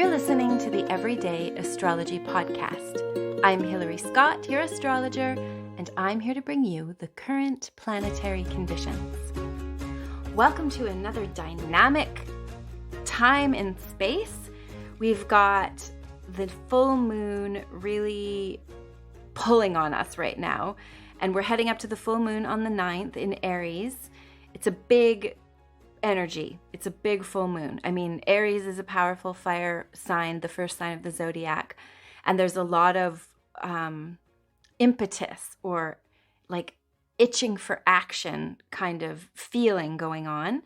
You're listening to the Everyday Astrology Podcast. I'm Hilary Scott, your astrologer, and I'm here to bring you the current planetary conditions. Welcome to another dynamic time and space. We've got the full moon really pulling on us right now, and we're heading up to the full moon on the 9th in Aries. It's a big energy. It's a big full moon. I mean, Aries is a powerful fire sign, the first sign of the zodiac, and there's a lot of impetus or like itching for action kind of feeling going on.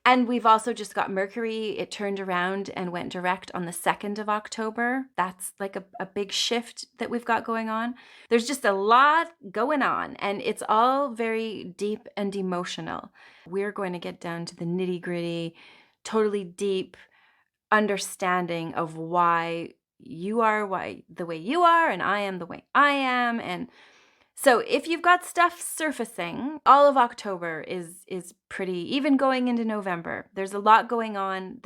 And we've also just got Mercury. It turned around and went direct on the 2nd of October. That's like a big shift that we've got going on. There's just a lot going on, and it's all very deep and emotional. We're going to get down to the nitty-gritty, totally deep understanding of why you are the way you are, and I am the way I am. And so if you've got stuff surfacing, all of October is pretty, even going into November. There's a lot going on.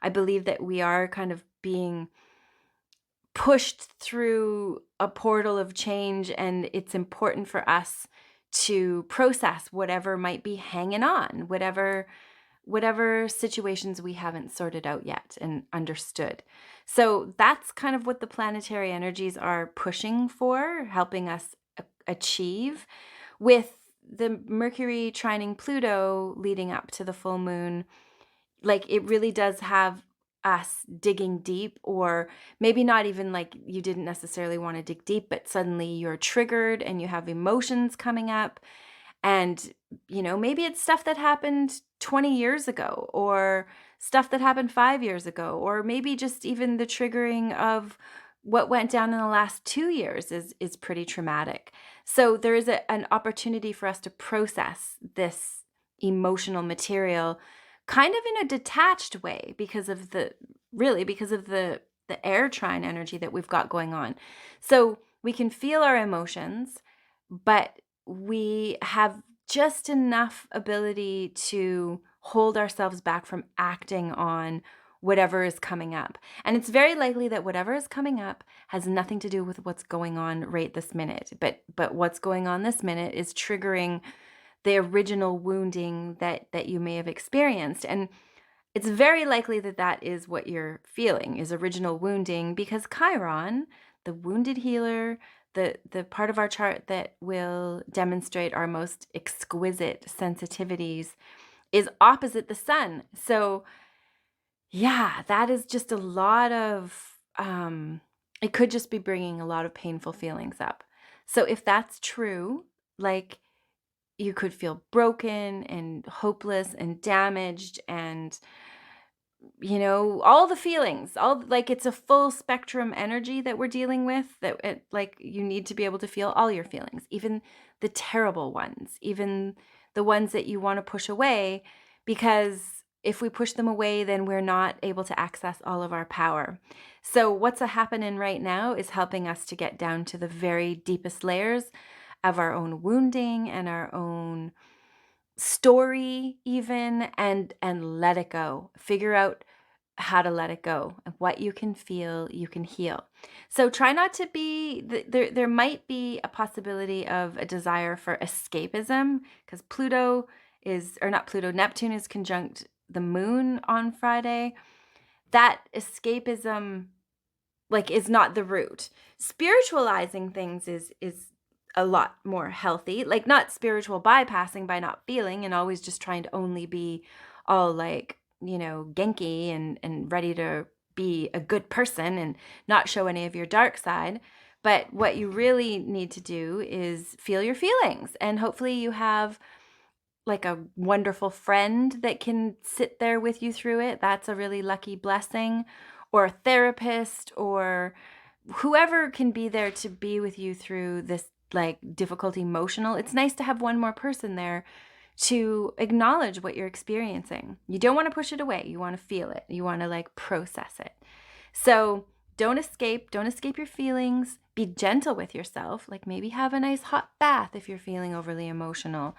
I believe that we are kind of being pushed through a portal of change, and it's important for us to process whatever might be hanging on, whatever situations we haven't sorted out yet and understood. So that's kind of what the planetary energies are pushing for, helping us achieve, with the Mercury trining Pluto leading up to the full moon. Like, it really does have us digging deep, or maybe not even like you didn't necessarily want to dig deep, but suddenly you're triggered and you have emotions coming up. And, you know, maybe it's stuff that happened 20 years ago, or stuff that happened 5 years ago, or maybe just even the triggering of what went down in the last 2 years is pretty traumatic. So there is an opportunity for us to process this emotional material kind of in a detached way because of the air trine energy that we've got going on. So we can feel our emotions, but we have just enough ability to hold ourselves back from acting on whatever is coming up. And it's very likely that whatever is coming up has nothing to do with what's going on right this minute. But what's going on this minute is triggering the original wounding that you may have experienced. And it's very likely that is what you're feeling, is original wounding, because Chiron, the wounded healer, the part of our chart that will demonstrate our most exquisite sensitivities, is opposite the sun. So yeah, that is just a lot of, it could just be bringing a lot of painful feelings up. So if that's true, like, you could feel broken and hopeless and damaged and, you know, all the feelings, like, it's a full spectrum energy that we're dealing with, like, you need to be able to feel all your feelings, even the terrible ones, even the ones that you want to push away, because if we push them away, then we're not able to access all of our power. So what's happening right now is helping us to get down to the very deepest layers of our own wounding and our own story even, and let it go. Figure out how to let it go, and what you can feel, you can heal. So try not to be, there might be a possibility of a desire for escapism, because Neptune is conjunct the moon on Friday. That escapism, like, is not the root. Spiritualizing things is a lot more healthy, like, not spiritual bypassing by not feeling and always just trying to only be all, like, you know, Genki and ready to be a good person and not show any of your dark side. But what you really need to do is feel your feelings, and hopefully you have like a wonderful friend that can sit there with you through it. That's a really lucky blessing, or a therapist, or whoever can be there to be with you through this like difficult emotional. It's nice to have one more person there to acknowledge what you're experiencing. You don't want to push it away. You want to feel it. You want to like process it. So don't escape your feelings. Be gentle with yourself. Like, maybe have a nice hot bath if you're feeling overly emotional,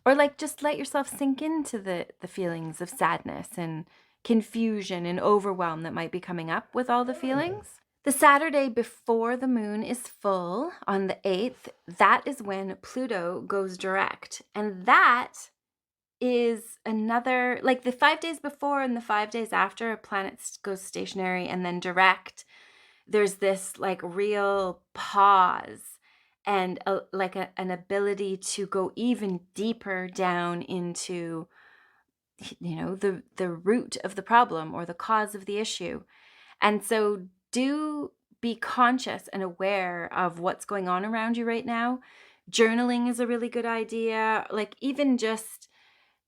or like just let yourself sink into the feelings of sadness and confusion and overwhelm that might be coming up with all the feelings. The Saturday before the moon is full on the 8th, that is when Pluto goes direct. And that is another, like the 5 days before and the 5 days after a planet goes stationary and then direct, there's this like real pause and an ability to go even deeper down into, the root of the problem or the cause of the issue. And so do be conscious and aware of what's going on around you right now. Journaling is a really good idea. Like even just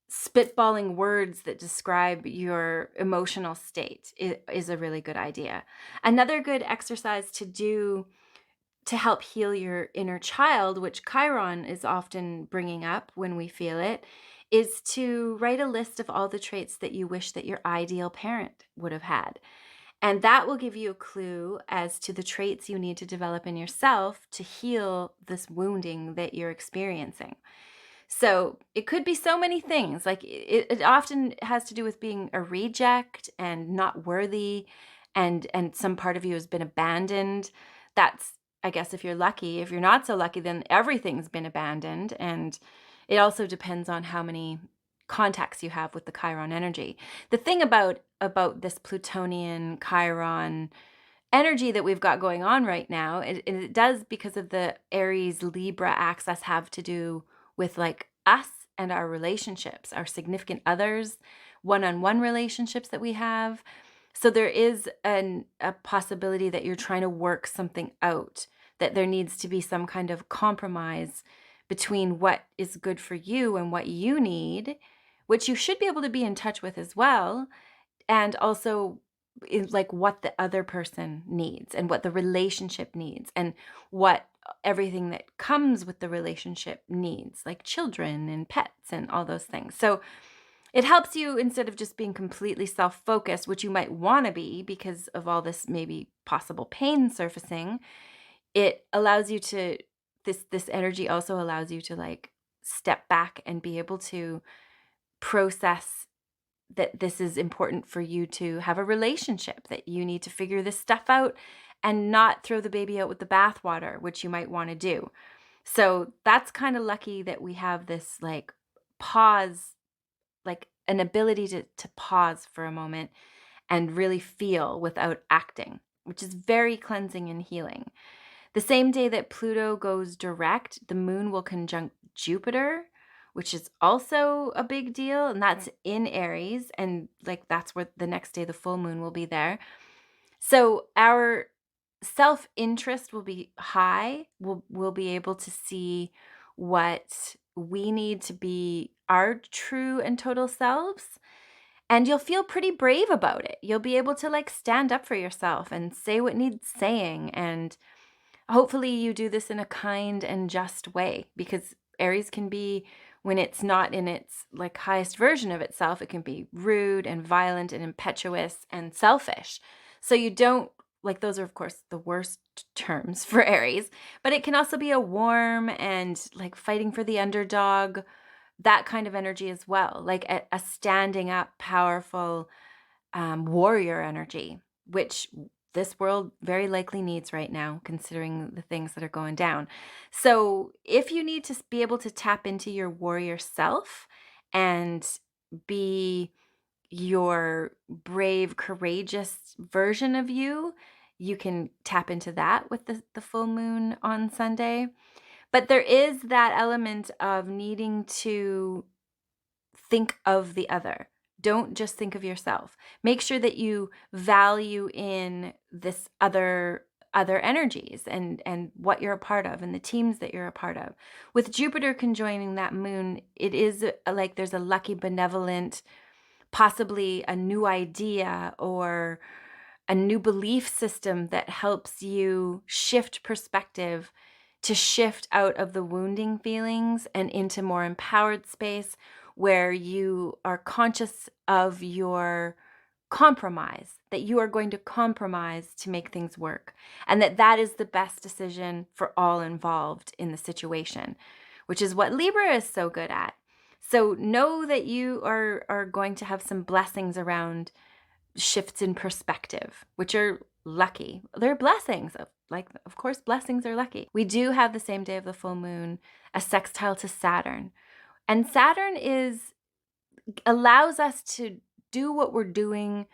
spitballing words that describe your emotional state is a really good idea. Another good exercise to do to help heal your inner child, which Chiron is often bringing up when we feel it, is to write a list of all the traits that you wish that your ideal parent would have had. And that will give you a clue as to the traits you need to develop in yourself to heal this wounding that you're experiencing. So it could be so many things. Like it often has to do with being a reject and not worthy, and some part of you has been abandoned. That's, I guess, if you're lucky. If you're not so lucky, then everything's been abandoned. And it also depends on how many contacts you have with the Chiron energy. The thing about this Plutonian Chiron energy that we've got going on right now, it does, because of the Aries Libra axis, have to do with like us and our relationships, our significant others, one-on-one relationships that we have. So there is a possibility that you're trying to work something out, that there needs to be some kind of compromise between what is good for you and what you need, which you should be able to be in touch with as well, and also like what the other person needs and what the relationship needs and what everything that comes with the relationship needs, like children and pets and all those things. So it helps you, instead of just being completely self-focused, which you might want to be because of all this maybe possible pain surfacing, it allows you to, this energy also allows you to like step back and be able to process that this is important for you to have a relationship, that you need to figure this stuff out and not throw the baby out with the bathwater, which you might want to do. So that's kind of lucky that we have this like pause, like an ability to pause for a moment and really feel without acting, which is very cleansing and healing. The same day that Pluto goes direct, the moon will conjunct Jupiter, which is also a big deal. And that's in Aries. And like that's where the next day the full moon will be there. So our self-interest will be high. We'll be able to see what we need to be our true and total selves. And you'll feel pretty brave about it. You'll be able to like stand up for yourself and say what needs saying. And hopefully you do this in a kind and just way, because Aries can be, when it's not in its like highest version of itself, it can be rude and violent and impetuous and selfish. So you don't, like, those are of course the worst terms for Aries, but it can also be a warm and like fighting for the underdog, that kind of energy as well, like a standing up, powerful warrior energy, which this world very likely needs right now, considering the things that are going down. So if you need to be able to tap into your warrior self and be your brave, courageous version of you, you can tap into that with the full moon on Sunday. But there is that element of needing to think of the other. Don't just think of yourself. Make sure that you value in this other energies and what you're a part of and the teams that you're a part of. With Jupiter conjoining that moon, it is like there's a lucky benevolent, possibly a new idea or a new belief system that helps you shift perspective, to shift out of the wounding feelings and into more empowered space where you are conscious of your compromise, that you are going to compromise to make things work, and that is the best decision for all involved in the situation, which is what Libra is so good at. So know that you are going to have some blessings around shifts in perspective, which are lucky. They're blessings. Like, of course, blessings are lucky. We do have the same day of the full moon, a sextile to Saturn. And Saturn allows us to do what we're doing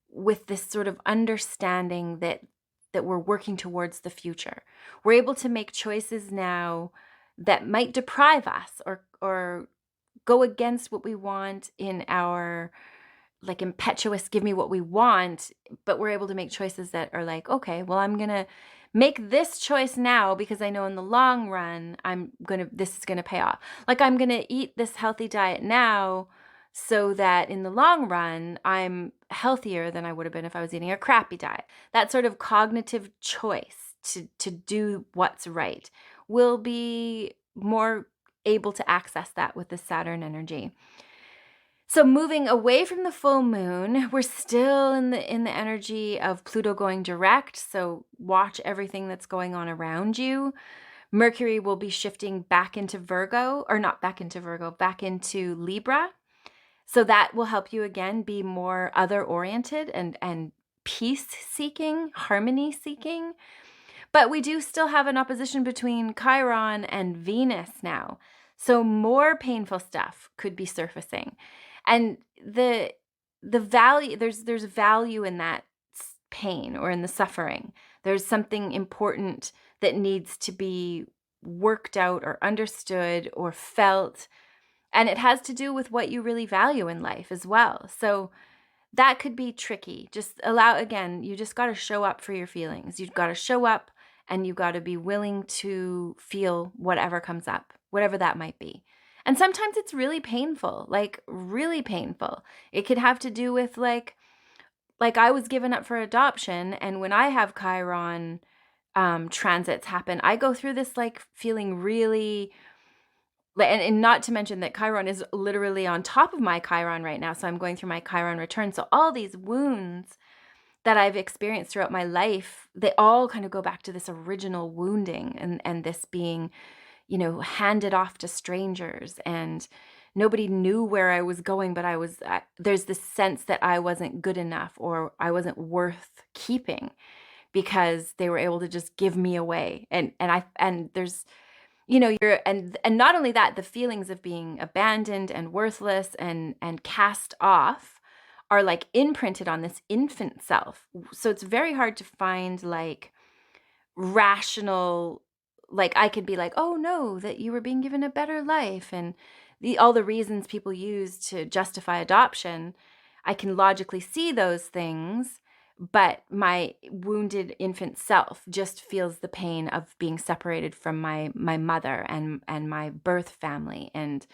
with this sort of understanding that we're working towards the future. We're able to make choices now that might deprive us or go against what we want in our like impetuous give me what we want, but we're able to make choices that are like, okay, well, I'm going to make this choice now because I know in the long run this is going to pay off. Like, I'm going to eat this healthy diet now so that in the long run I'm healthier than I would have been if I was eating a crappy diet. That sort of cognitive choice to do what's right will be more able to access that with the Saturn energy. So moving away from the full moon, we're still in the energy of Pluto going direct. So watch everything that's going on around you. Mercury will be shifting back into Virgo, or not back into Virgo, back into Libra. So that will help you again be more other oriented and peace seeking, harmony seeking. But we do still have an opposition between Chiron and Venus now. So more painful stuff could be surfacing. And the value, there's value in that pain or in the suffering. There's something important that needs to be worked out or understood or felt. And it has to do with what you really value in life as well. So that could be tricky. Just you just got to show up for your feelings. You've got to show up and you got to be willing to feel whatever comes up, whatever that might be. And sometimes it's really painful, like really painful. It could have to do with like I was given up for adoption, and when I have Chiron transits happen, I go through this like feeling really, and not to mention that Chiron is literally on top of my Chiron right now. So I'm going through my Chiron return. So all these wounds that I've experienced throughout my life, they all kind of go back to this original wounding and this being, handed off to strangers, and nobody knew where I was going, but there's this sense that I wasn't good enough or I wasn't worth keeping because they were able to just give me away. And there's, and not only that, the feelings of being abandoned and worthless and cast off are like imprinted on this infant self. So it's very hard to find like rational, like I could be like, oh no, that you were being given a better life, and all the reasons people use to justify adoption, I can logically see those things, but my wounded infant self just feels the pain of being separated from my mother and my birth family, and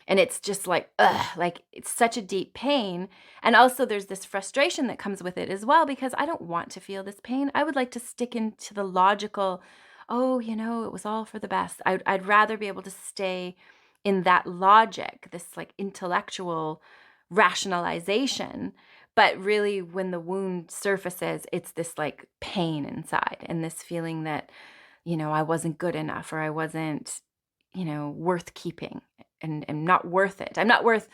it's just like, like it's such a deep pain. And also there's this frustration that comes with it as well, because I don't want to feel this pain. I would like to stick into the logical, oh, it was all for the best. I'd rather be able to stay in that logic, this like intellectual rationalization. But really, when the wound surfaces, it's this like pain inside and this feeling that, I wasn't good enough, or I wasn't, worth keeping, and not worth it. I'm not worth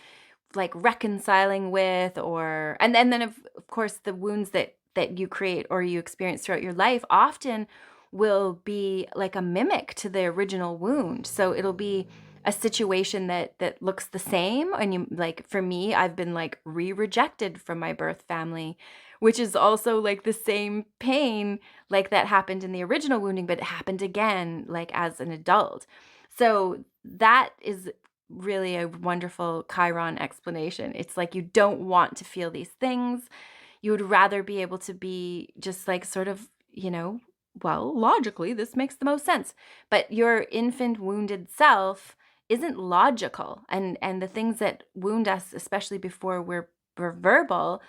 like reconciling with, and then of course the wounds that you create or you experience throughout your life often will be like a mimic to the original wound. So it'll be a situation that looks the same. And you, like, for me, I've been like rejected from my birth family, which is also like the same pain, like that happened in the original wounding, but it happened again, like as an adult. So that is really a wonderful Chiron explanation. It's like you don't want to feel these things. You would rather be able to be just like sort of, well, logically, this makes the most sense. But your infant wounded self isn't logical. And the things that wound us, especially before we're verbal,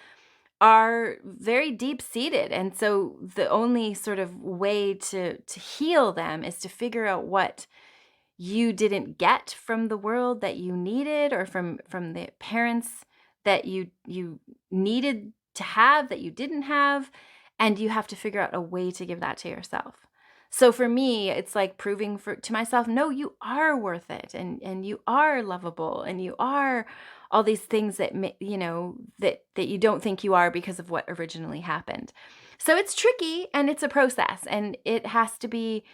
are very deep-seated. And so the only sort of way to heal them is to figure out what you didn't get from the world that you needed, or from the parents that you needed to have that you didn't have, and you have to figure out a way to give that to yourself. So for me, it's like proving to myself, no, you are worth it, and you are lovable, and you are all these things that that you don't think you are because of what originally happened. So it's tricky and it's a process, and it has to be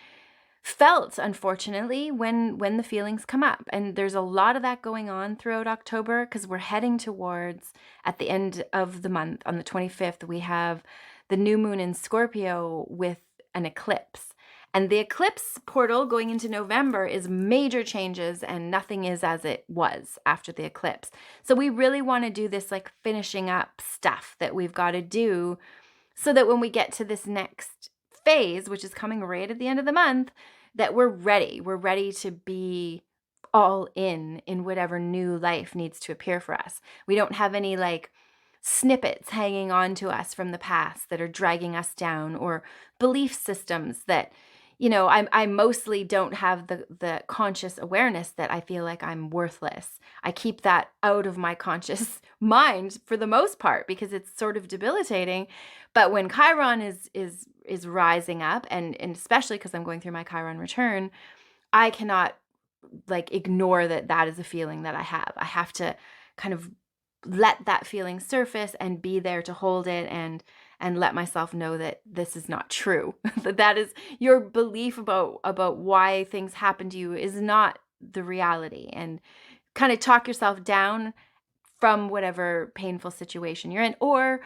felt, unfortunately, when the feelings come up. And there's a lot of that going on throughout October, because we're heading towards, at the end of the month, on the 25th, we have the new moon in Scorpio with an eclipse. And the eclipse portal going into November is major changes, and nothing is as it was after the eclipse. So we really want to do this like finishing up stuff that we've got to do, so that when we get to this next phase, which is coming right at the end of the month, that we're ready. We're ready to be all in whatever new life needs to appear for us. We don't have any like snippets hanging on to us from the past that are dragging us down, or belief systems that, I mostly don't have the conscious awareness that I feel like I'm worthless. I keep that out of my conscious mind for the most part, because it's sort of debilitating. But when Chiron is rising up, and especially because I'm going through my Chiron return, I cannot like ignore that is a feeling that I have. I have to kind of let that feeling surface and be there to hold it, and let myself know that this is not true. that is your belief about why things happen to you is not the reality, and kind of talk yourself down from whatever painful situation you're in. Or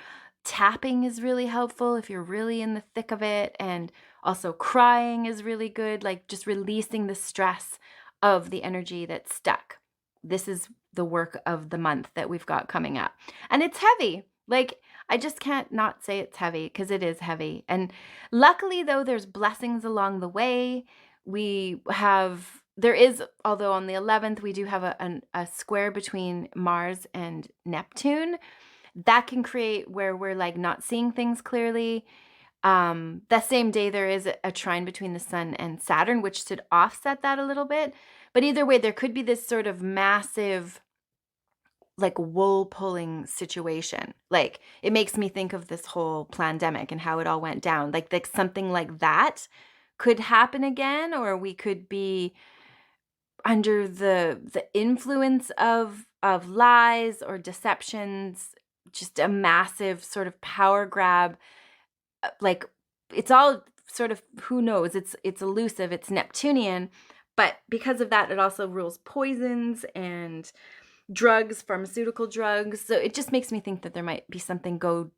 tapping is really helpful if you're really in the thick of it, and also crying is really good, like just releasing the stress of the energy that's stuck. This is the work of the month that we've got coming up. And it's heavy. Like, I just can't not say it's heavy, because it is heavy. And luckily, though, there's blessings along the way. There is, although on the 11th, we do have a square between Mars and Neptune. That can create where we're like not seeing things clearly. That same day, there is a trine between the Sun and Saturn, which should offset that a little bit. But either way, there could be this sort of massive, like, wool pulling situation. Like, it makes me think of this whole pandemic and how it all went down. Like something like that could happen again, or we could be under the influence of lies or deceptions, just a massive sort of power grab. Like, it's all sort of, who knows, it's elusive, it's Neptunian, but because of that, it also rules poisons and drugs, pharmaceutical drugs. So it just makes me think that there might be something go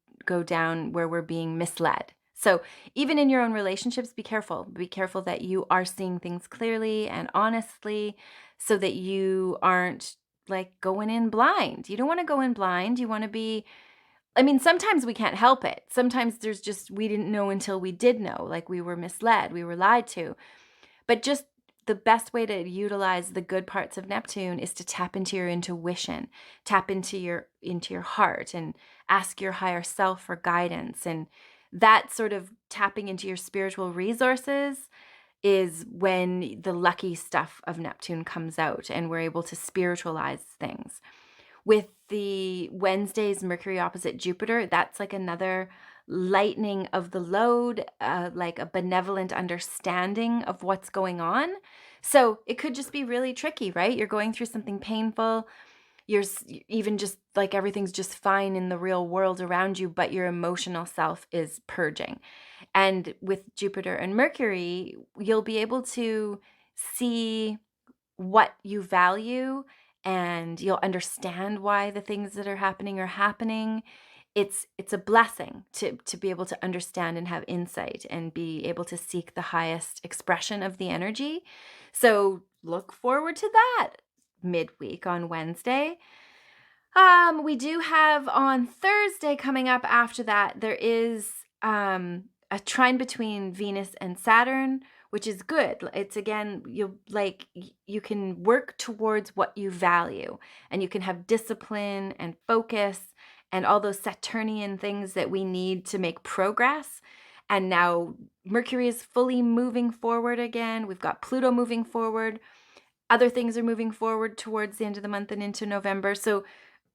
down where we're being misled. So even in your own relationships, be careful. Be careful that you are seeing things clearly and honestly, so that you aren't like going in blind. You don't want to go in blind. You want to be, sometimes we can't help it. Sometimes there's just, we didn't know until we did know, like we were misled, we were lied to. But just the best way to utilize the good parts of Neptune is to tap into your intuition, tap into your heart, and ask your higher self for guidance. And that sort of tapping into your spiritual resources is when the lucky stuff of Neptune comes out, and we're able to spiritualize things. With the Wednesday's Mercury opposite Jupiter, that's like another lightening of the load, like a benevolent understanding of what's going on. So it could just be really tricky, right? You're going through something painful. You're even just like everything's just fine in the real world around you, but your emotional self is purging. And with Jupiter and Mercury, you'll be able to see what you value, and you'll understand why the things that are happening. It's a blessing to be able to understand and have insight, and be able to seek the highest expression of the energy. So look forward to that midweek on Wednesday. We do have on Thursday coming up after that, there is a trine between Venus and Saturn, which is good. It's again, you can work towards what you value, and you can have discipline and focus and all those Saturnian things that we need to make progress. And now Mercury is fully moving forward again. We've got Pluto moving forward. Other things are moving forward towards the end of the month and into November. So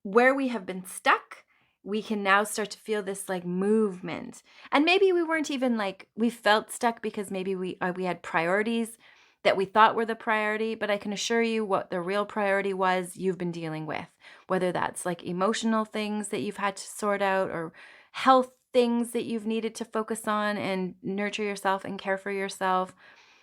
where we have been stuck, we can now start to feel this like movement. And maybe we weren't even like, we felt stuck because maybe we had priorities that we thought were the priority, but I can assure you what the real priority was you've been dealing with, whether that's like emotional things that you've had to sort out or health things that you've needed to focus on and nurture yourself and care for yourself,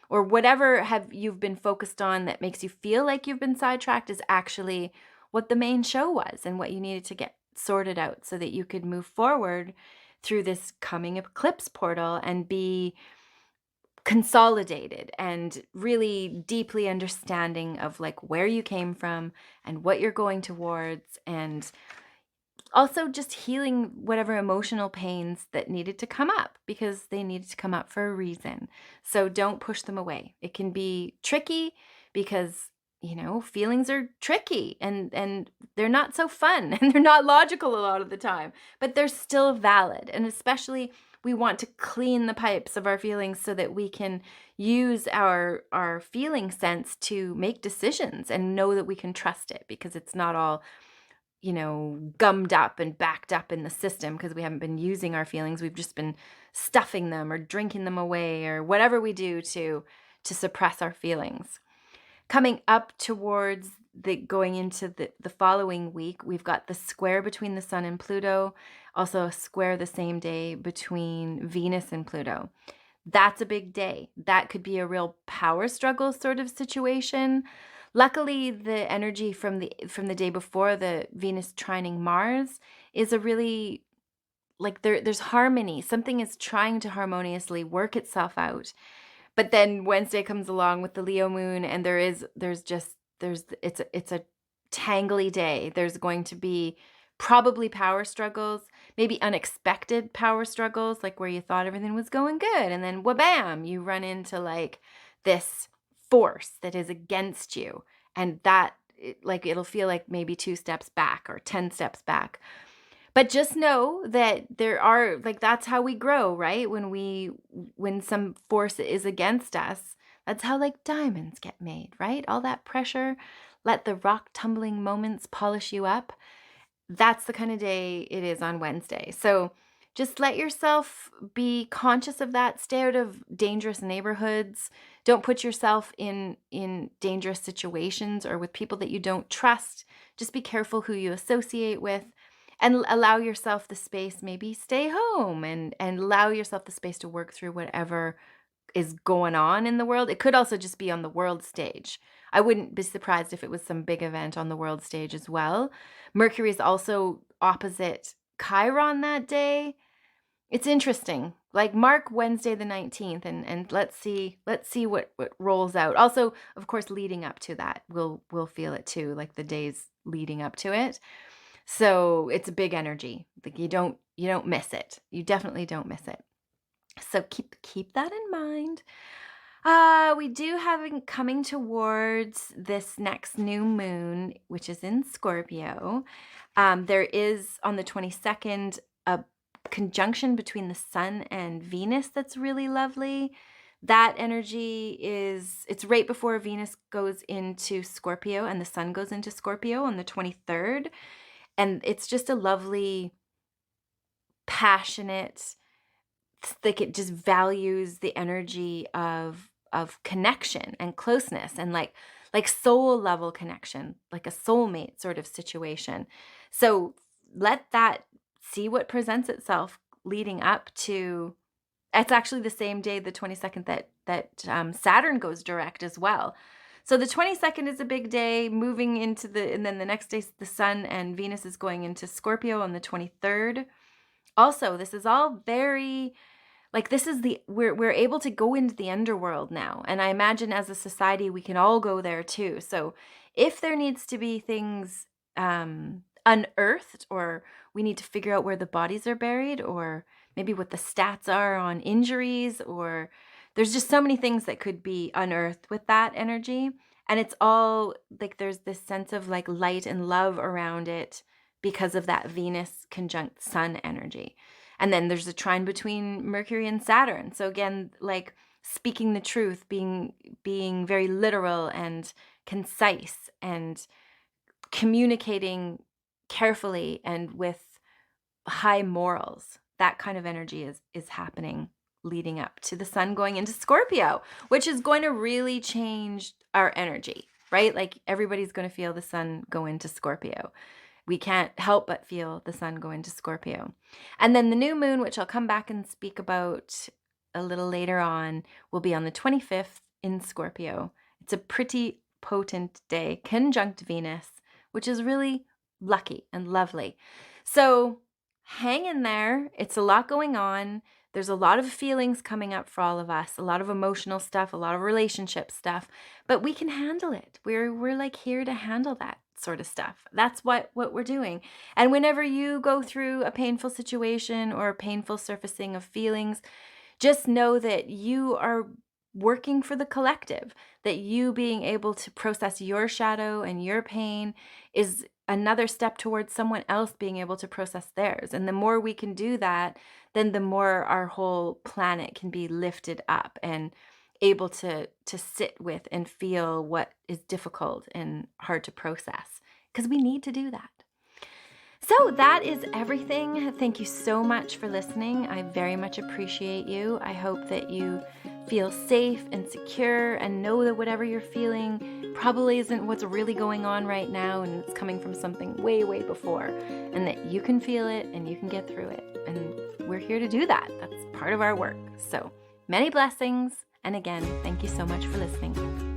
or whatever have you've been focused on that makes you feel like you've been sidetracked is actually what the main show was and what you needed to get sorted out so that you could move forward through this coming eclipse portal and be consolidated and really deeply understanding of like where you came from and what you're going towards, and also just healing whatever emotional pains that needed to come up because they needed to come up for a reason. So don't push them away. It can be tricky because, you know, feelings are tricky and they're not so fun and they're not logical a lot of the time, but they're still valid. And especially we want to clean the pipes of our feelings so that we can use our feeling sense to make decisions and know that we can trust it because it's not all, you know, gummed up and backed up in the system because we haven't been using our feelings. We've just been stuffing them or drinking them away or whatever we do to suppress our feelings. Coming up towards going into the following week, we've got the square between the Sun and Pluto, also a square the same day between Venus and Pluto. That's a big day. That could be a real power struggle sort of situation. Luckily, the energy from the day before, the Venus trining Mars, is a really like there's harmony. Something is trying to harmoniously work itself out. But then Wednesday comes along with the Leo moon, and it's a tangly day. There's going to be probably power struggles, maybe unexpected power struggles, like where you thought everything was going good, and then wha-bam, you run into like this force that is against you, and it'll feel like maybe 2 steps back or 10 steps back. But just know that there are, like, that's how we grow, right? When some force is against us, that's how like diamonds get made, right? All that pressure, let the rock tumbling moments polish you up. That's the kind of day it is on Wednesday. So just let yourself be conscious of that. Stay out of dangerous neighborhoods. Don't put yourself in dangerous situations or with people that you don't trust. Just be careful who you associate with. And allow yourself the space, maybe stay home and allow yourself the space to work through whatever is going on in the world. It could also just be on the world stage. I wouldn't be surprised if it was some big event on the world stage as well. Mercury is also opposite Chiron that day. It's interesting. Like mark Wednesday the 19th and let's see what rolls out. Also, of course, leading up to that, we'll feel it too, like the days leading up to it. So it's a big energy. Like you don't miss it. You definitely don't miss it. So keep that in mind. We do have coming towards this next new moon, which is in Scorpio. There is on the 22nd a conjunction between the Sun and Venus that's really lovely. That energy it's right before Venus goes into Scorpio and the Sun goes into Scorpio on the 23rd. And it's just a lovely, passionate, like it just values the energy of connection and closeness and like soul level connection, like a soulmate sort of situation. So let that see what presents itself leading up to. It's actually the same day, the 22nd, that Saturn goes direct as well. So the 22nd is a big day, moving into and then the next day, the Sun and Venus is going into Scorpio on the 23rd. Also, this is all very, like this is we're able to go into the underworld now. And I imagine as a society, we can all go there too. So if there needs to be things unearthed, or we need to figure out where the bodies are buried, or maybe what the stats are on injuries, or there's just so many things that could be unearthed with that energy. And it's all like there's this sense of like light and love around it because of that Venus conjunct Sun energy. And then there's a trine between Mercury and Saturn. So again, like speaking the truth, being very literal and concise and communicating carefully and with high morals. That kind of energy is happening leading up to the sun going into Scorpio, which is going to really change our energy, right? Like everybody's going to feel the sun go into Scorpio. We can't help but feel the sun go into Scorpio. And then the new moon, which I'll come back and speak about a little later on, will be on the 25th in Scorpio. It's a pretty potent day, conjunct Venus, which is really lucky and lovely. So hang in there. It's a lot going on. There's a lot of feelings coming up for all of us, a lot of emotional stuff, a lot of relationship stuff, but we can handle it. We're like here to handle that sort of stuff. That's what we're doing. And whenever you go through a painful situation or a painful surfacing of feelings, just know that you are working for the collective, that you being able to process your shadow and your pain is another step towards someone else being able to process theirs. And the more we can do that, then the more our whole planet can be lifted up and able to sit with and feel what is difficult and hard to process, because we need to do that. So that is everything. Thank you so much for listening. I very much appreciate you. I hope that you feel safe and secure and know that whatever you're feeling probably isn't what's really going on right now, and it's coming from something way, way before, and that you can feel it and you can get through it. And we're here to do that. That's part of our work. So many blessings. And again, thank you so much for listening.